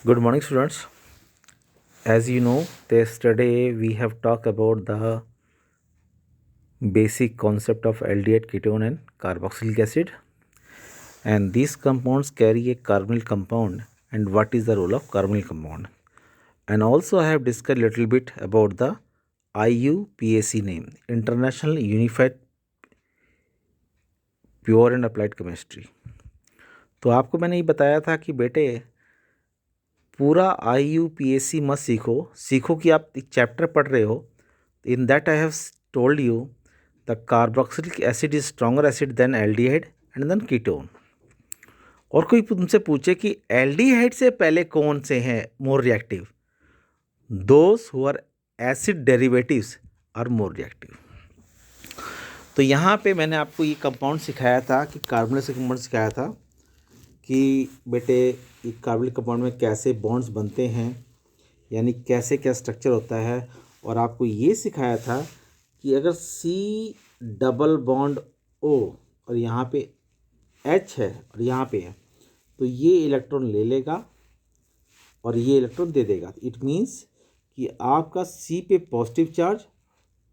Good morning, students. As you know, yesterday we have talked about the basic concept of aldehyde, ketone, and carboxylic acid. And these compounds carry a carbonyl compound. And what is the role of carbonyl compound? And also, I have discussed a little bit about the IUPAC name, International Unified Pure and Applied Chemistry. तो आपको मैंने ये बताया था कि बेटे पूरा IUPAC मत सीखो कि आप एक चैप्टर पढ़ रहे हो. In that I have told you the carboxylic acid is stronger acid than aldehyde and then ketone. और कोई तुमसे पूछे कि एल्डिहाइड से पहले कौन से हैं more reactive, those who are acid derivatives are more reactive. तो यहाँ पे मैंने आपको ये कंपाउंड सिखाया था कि कार्बोनिल कंपाउंड सिखाया था कि बेटे ये कार्बोनिल कंपाउंड में कैसे बॉन्ड्स बनते हैं, यानी कैसे क्या स्ट्रक्चर होता है. और आपको ये सिखाया था कि अगर C डबल बॉन्ड O और यहाँ पे H है और यहाँ पे है तो ये इलेक्ट्रॉन ले लेगा और ये इलेक्ट्रॉन दे देगा. इट मीन्स कि आपका C पे पॉजिटिव चार्ज,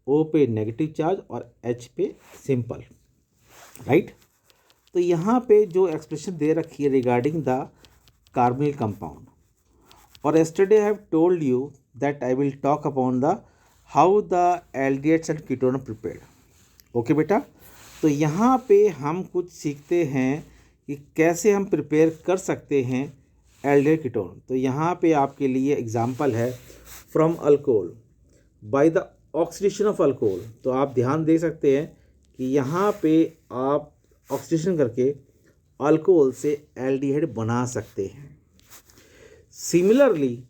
O पे नेगेटिव चार्ज और H पे सिंपल, राइट. तो यहाँ पे जो एक्सप्रेशन दे रखी है रिगार्डिंग द कार्बोनिल कंपाउंड, और yesterday I have told you that I will talk upon the how the aldehydes and ketone are prepared. Okay बेटा, तो यहाँ पे हम कुछ सीखते हैं कि कैसे हम प्रिपेयर कर सकते हैं एल्डिहाइड कीटोन. तो यहाँ पे आपके लिए एग्जांपल है from alcohol by the oxidation of alcohol. तो आप ध्यान दे सकते हैं कि यहाँ पे आप ऑक्सीडेशन करके अल्कोहल से एल्डिहाइड बना सकते हैं. सिमिलरली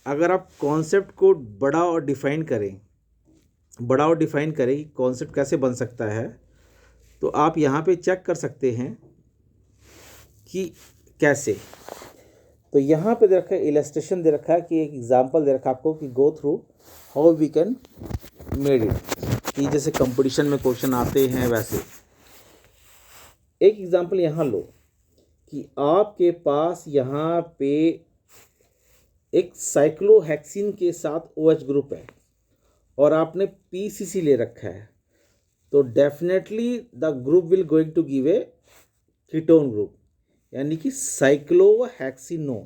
अगर आप कॉन्सेप्ट को बड़ा और डिफाइन करें कि कॉन्सेप्ट कैसे बन सकता है, तो आप यहाँ पे चेक कर सकते हैं कि कैसे. तो यहाँ पे दे रखा है, इलस्ट्रेशन दे रखा है कि एक एग्जांपल दे रखा है आपको कि go through how we can made it, कि जैसे कंपटीशन में क्वेश्चन आते हैं वैसे. एक एग्जांपल यहाँ लो कि आपके पास यहाँ पे एक साइक्लोहेक्सिन के साथ OH ग्रुप है और आपने PCC ले रखा है, तो definitely the group will going to give a ketone group, यानी कि साइक्लोहेक्सिनोन.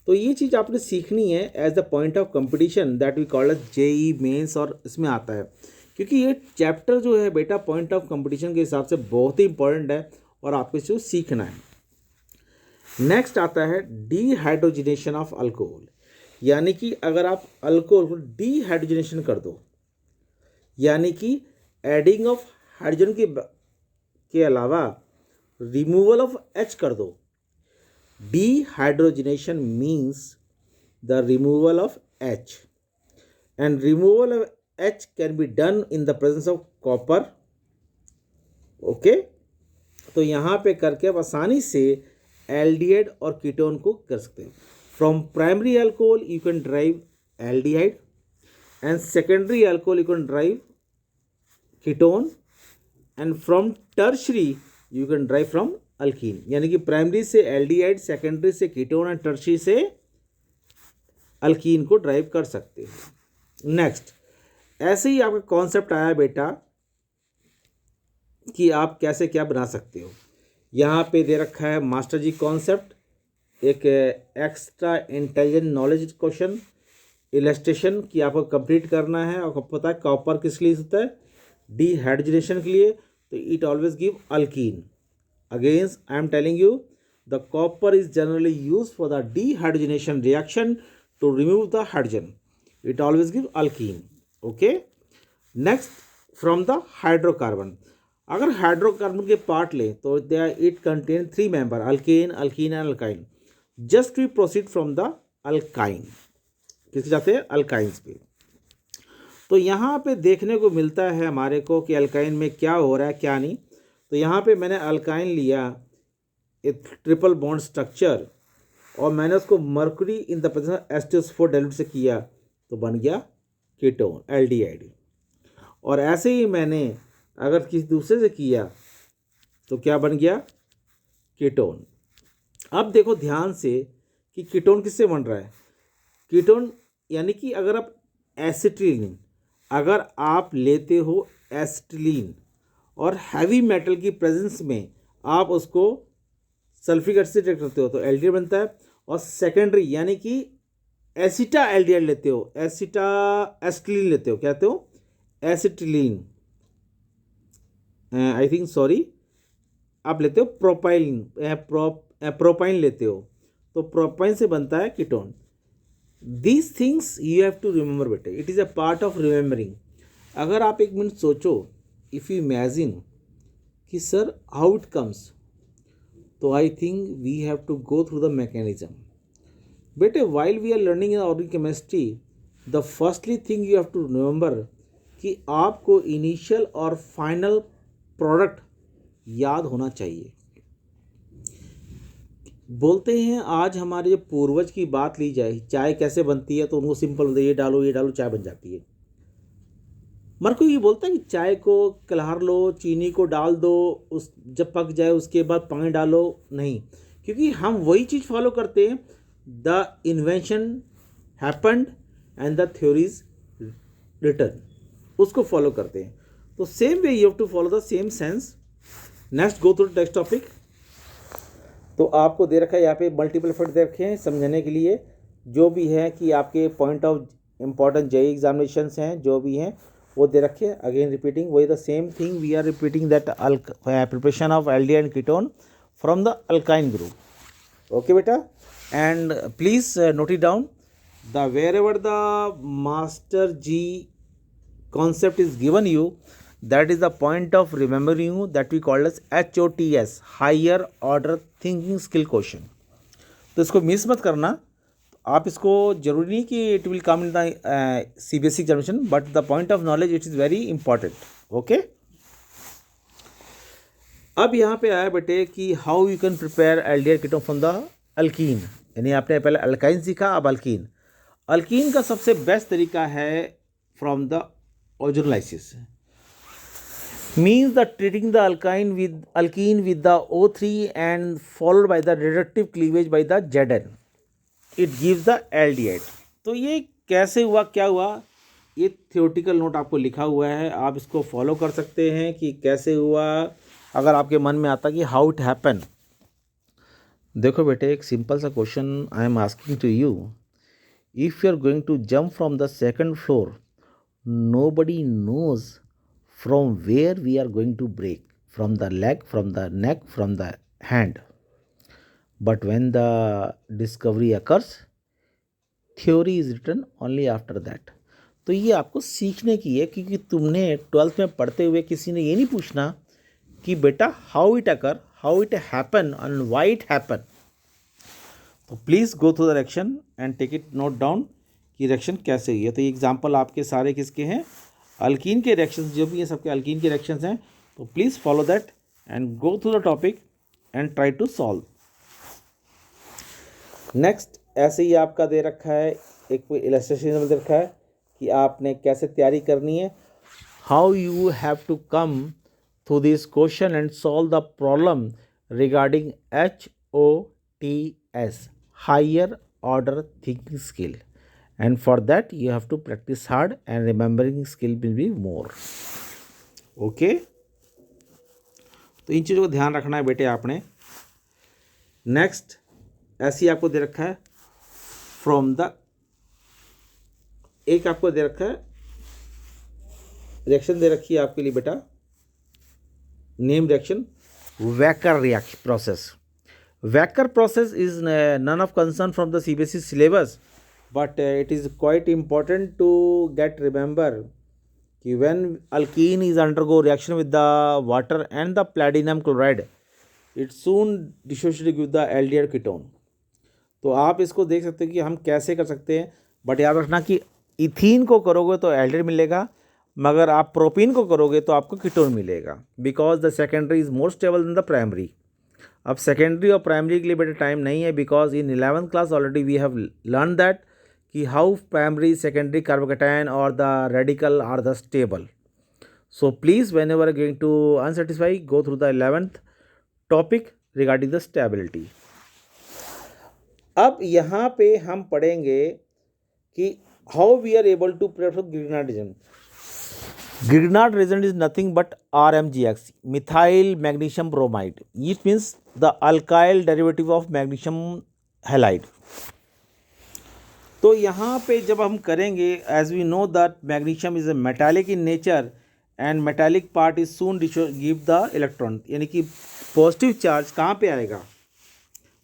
तो ये चीज़ आपने सीखनी है as the point of competition that we call as JEE mains, और इसमें आता है क्योंकि ये चैप्टर जो है बेटा पॉइंट ऑफ कंपटीशन के हिसाब से बहुत ही इंपॉर्टेंट है और आपको इसे सीखना है. नेक्स्ट आता है डीहाइड्रोजनेशन ऑफ अल्कोहल, यानी कि अगर आप अल्कोहल को डीहाइड्रोजनेशन कर दो, यानी कि एडिंग ऑफ हाइड्रोजन के अलावा रिमूवल ऑफ H कर दो. Dehydrogenation means the removal of H, and removal of H can be done in the presence of copper. Okay, तो यहाँ पे करके आप आसानी से एल्डिहाइड और कीटोन को कर सकते हैं. From primary alcohol you can drive aldehyde, and secondary alcohol you can drive ketone, and from tertiary you can drive from alkyne. यानी कि प्राइमरी से एल्डिहाइड, सेकेंडरी से कीटोन एंड टर्शरी से अल्कीन को ड्राइव कर सकते हैं. नेक्स्ट, ऐसे ही आपका कॉन्सेप्ट आया बेटा कि आप कैसे क्या बना सकते हो. यहाँ पे दे रखा है मास्टर जी कॉन्सेप्ट, एक extra intelligent knowledge question illustration कि आपको कंप्लीट करना है. आपको पता है कॉपर किस लिए होता है, डीहाइड्रोजनेशन के लिए, तो it always give alkene. Against I am telling you the copper is generally use for the dehydrogenation reaction to remove the hydrogen, it always give alkene. Okay, next from the hydrocarbon. अगर hydrocarbon के part लें तो it contain 3 member, alkane, alkene and alkyne. Just we proceed from the alkyne, किसके जाते हैं, alkynes पे. तो यहाँ पे देखने को मिलता है हमारे को कि अल्काइन में क्या हो रहा है क्या नहीं. तो यहाँ पे मैंने अल्काइन लिया एक ट्रिपल बॉन्ड स्ट्रक्चर और मैंने उसको mercury in the presence of H2SO4 dilute से किया तो बन गया कीटोन एल्डिहाइड. और ऐसे ही मैंने अगर किसी दूसरे से किया तो क्या बन गया, कीटोन. अब देखो ध्यान से कि कीटोन किससे बन रहा है। कीटोन यानी कि अगर आप एसिटिलीन, अगर आप लेते हो एसिटिलीन और हैवी मेटल की प्रेजेंस में आप उसको सल्फ्रिक एसिड से करते हो तो एल्डिहाइड बनता है। और सेकेंडरी यानी कि एसिटा एल्डिहाइड लेते हो, एसिटिलीन लेते हो, क्या लेते हो, एसिटिलीन, आई थिंक सॉरी, आप लेते हो प्रोपाइलिन, प्रोपाइन लेते हो, तो प्रोपाइन से बनता है ketone. These things you have to remember बेटे, it is a part of remembering. अगर आप एक मिनट सोचो, इफ़ यू इमेजिन कि सर हाउ इट कम्स, तो I think we have to go through the mechanism. बेटे while we are learning in organic chemistry, the firstly thing you have to remember कि आपको initial और final product याद होना चाहिए। बोलते हैं आज हमारे जो पूर्वज की बात ली जाए, चाय कैसे बनती है तो उनको सिंपल बोलते ये डालो चाय बन जाती है। मगर कोई ये बोलता है कि चाय को कलहार लो, चीनी को डाल दो, उस जब पक जाए उसके बाद पानी डालो, नहीं, क्योंकि हम वही चीज़ फॉलो करते हैं। The invention happened and the theories return, उसको फॉलो करते हैं। तो same way you have to follow the same sense. Next go through next topic. तो आपको दे रखा है यहाँ पे मल्टीपल एफर्ट दे रखे हैं समझने के लिए, जो भी है कि आपके point of important JEE examinations हैं जो भी हैं वो दे रखे हैं। अगेन रिपीटिंग वही the same thing we are repeating that preparation of aldehyde and ketone from the alkyne group. Okay बेटा, and please note it down the wherever the master ji concept is given you, that is the point of remembering you, that we call as HOTS, higher order thinking skill question। तो इसको miss मत करना। आप इसको जरूरी नहीं कि it will come in the CBSE examination, but the point of knowledge it is very important. Okay, अब यहाँ पे आया बेटे कि how you can prepare aldehyde ketone from the alkyne, यानी आपने पहले अल्काइन सीखा, अब अल्कीन। अल्कीन का सबसे बेस्ट तरीका है from the ozonolysis, means the treating the alkene with the O3 and followed by the reductive cleavage by the Zn, it gives the aldehyde। तो ये कैसे हुआ, क्या हुआ, ये थियोरटिकल नोट आपको लिखा हुआ है, आप इसको फॉलो कर सकते हैं कि कैसे हुआ। अगर आपके मन में आता कि हाउ इट हैपन, देखो बेटे एक सिंपल सा question I am asking to you, if you are going to jump from the second floor, nobody knows from where we are going to break, from the leg, from the neck, from the hand, but when the discovery occurs, theory is written only after that। तो ये आपको सीखने की है, क्योंकि तुमने 12th में पढ़ते हुए किसी ने ये नहीं पूछना कि बेटा how it occur, how it happen and why it happen. तो please go through the reaction and take it note down कि रिएक्शन कैसे हुई है। तो ये एग्जाम्पल आपके सारे किसके हैं, अल्कीन के रिएक्शंस जो भी हैं सबके अल्कीन के रिएक्शंस हैं। तो please follow that and go through the topic and try to solve. Next ऐसे ही आपका दे रखा है, एक इलस्ट्रेशन में दे रखा है कि आपने कैसे तैयारी करनी है, how you have to come through this question and solve the problem regarding HOTS, higher order thinking skill, and for that you have to practice hard and remembering skill will be more। okay, तो इन चीज़ों को ध्यान रखना है बेटे आपने। Next ऐसे ही आपको दे रखा है फ्रॉम द, एक आपको दे रखा है रिएक्शन दे रखी है आपके लिए बेटा, name reaction Wacker reaction process. Wacker process is none of concern from the CBSE syllabus, but it is quite important to get remember कि when alkene is undergo reaction with the water and the platinum chloride, it soon dissociate with the aldehyde ketone। तो आप इसको देख सकते हैं कि हम कैसे कर सकते हैं, बट याद रखना कि इथीन को करोगे तो एल्डिहाइड मिलेगा, मगर आप प्रोपीन को करोगे तो आपको कीटोन मिलेगा, because the secondary is more stable than the primary. अब सेकेंडरी और प्राइमरी के लिए बेटा टाइम नहीं है, because in 11th class already we have learn that कि हाउ प्राइमरी सेकेंडरी कार्बोकेटायन और the radical are the stable. So please whenever going to unsatisfy go through the 11th topic regarding the stability. अब यहाँ पे हम पढ़ेंगे कि how we are able to prepare Grignard reason. Grignard reagent is nothing but RMGX, methyl magnesium bromide. It means the alkyl derivative of magnesium halide. तो यहाँ पे जब हम करेंगे, as we know that magnesium is a metallic in nature and metallic part is soon give the electron, यानी कि positive charge कहाँ पे आएगा,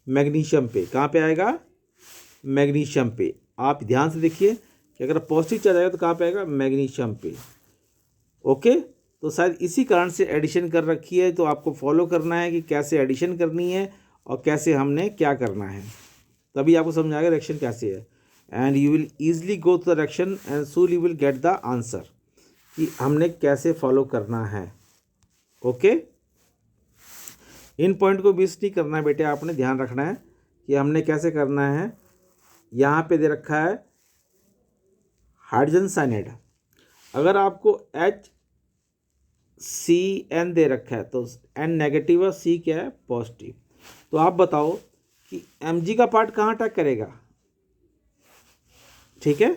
मैग्नीशियम पे. कहाँ पे आएगा, मैग्नीशियम पे. आप ध्यान से देखिए कि अगर पॉजिटिव चार्ज आएगा तो कहाँ पे आएगा, मैग्नीशियम पे. ओके, तो शायद इसी कारण से एडिशन कर रखी है. तो आपको फॉलो करना है कि कैसे एडिशन करनी है और कैसे हमने क्या करना है, तभी आपको समझ आएगा रिएक्शन कैसे है. And you will easily go to the reaction and soon you will get the answer कि हमने कैसे फॉलो करना है. ओके, इन पॉइंट को मिस नहीं करना है बेटे, आपने ध्यान रखना है कि हमने कैसे करना है. यहाँ पे दे रखा है हाइड्रोजन साइनाइड. अगर आपको HCN दे रखा है तो N नेगेटिव और C क्या है, पॉजिटिव. तो आप बताओ कि Mg का पार्ट कहाँ अटैक करेगा. ठीक है,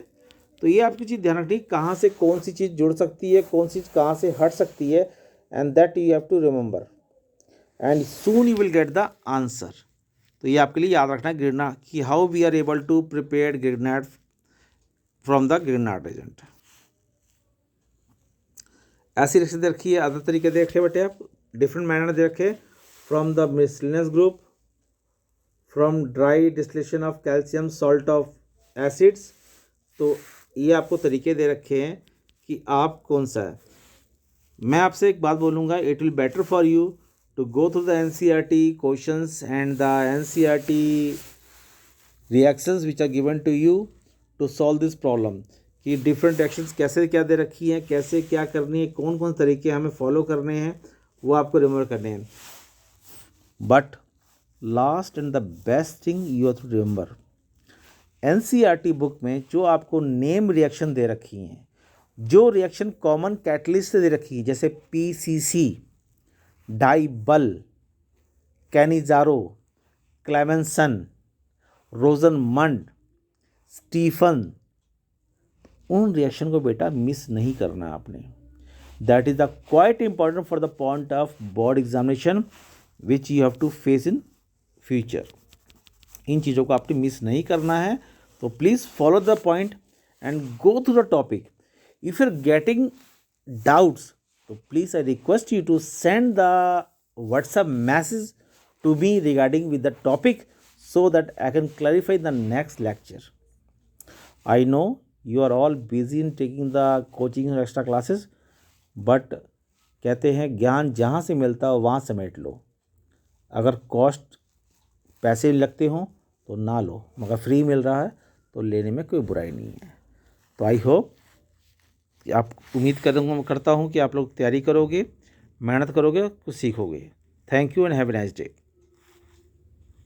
तो ये आपकी चीज़ ध्यान रखनी, कहाँ से कौन सी चीज़ जुड़ सकती है, कौन सी कहाँ से हट सकती है. And that you have to remember and soon you will get the answer. तो ये आपके लिए याद रखना है ग्रिग्नार्ड, कि how we are able to prepare Grignard from the Grignard agent. ऐसी रिएक्शन दे रखी है, अदर तरीके दे रखे बेटे, आप डिफरेंट मैनर दे रखे. From the miscellaneous group, from dry distillation of calcium salt of acids. तो ये आपको तरीके दे रखे हैं कि आप कौन सा है. मैं आपसे एक बात बोलूँगा, it will better for you to go through the NCERT questions and the NCERT reactions which are given to you to solve this problem, कि डिफरेंट रिएक्शंस कैसे क्या दे रखी हैं, कैसे क्या करनी है, कौन कौन तरीके हमें फॉलो करने हैं, वो आपको रिमेंबर करने हैं. But last and the best thing you have to remember, NCERT book में जो आपको नेम रिएक्शन दे रखी हैं, जो रिएक्शन कॉमन कैटलिस्ट से दे रखी है, जैसे PCC, DIBAL, Cannizzaro, Clemmensen, Rosenmund, Stephen, उन रिएक्शन को बेटा मिस नहीं करना आपने. That is the quite important for the point of board examination which you have to face in future. इन चीज़ों को आपने मिस नहीं करना है. तो please follow the point and go through the topic. If you are getting doubts, तो please I request you to send the WhatsApp message to me regarding with the topic, so that I can clarify the next lecture. I know you are all busy in taking the coaching or extra classes, but कहते हैं ज्ञान जहाँ से मिलता हो वहाँ समेट लो. अगर कॉस्ट पैसे लगते हों तो ना लो, मगर फ्री मिल रहा है तो लेने में कोई बुराई नहीं है. तो आई होप कि आप, उम्मीद करता हूँ कि आप लोग तैयारी करोगे, मेहनत करोगे, कुछ सीखोगे. Thank you and have a nice day.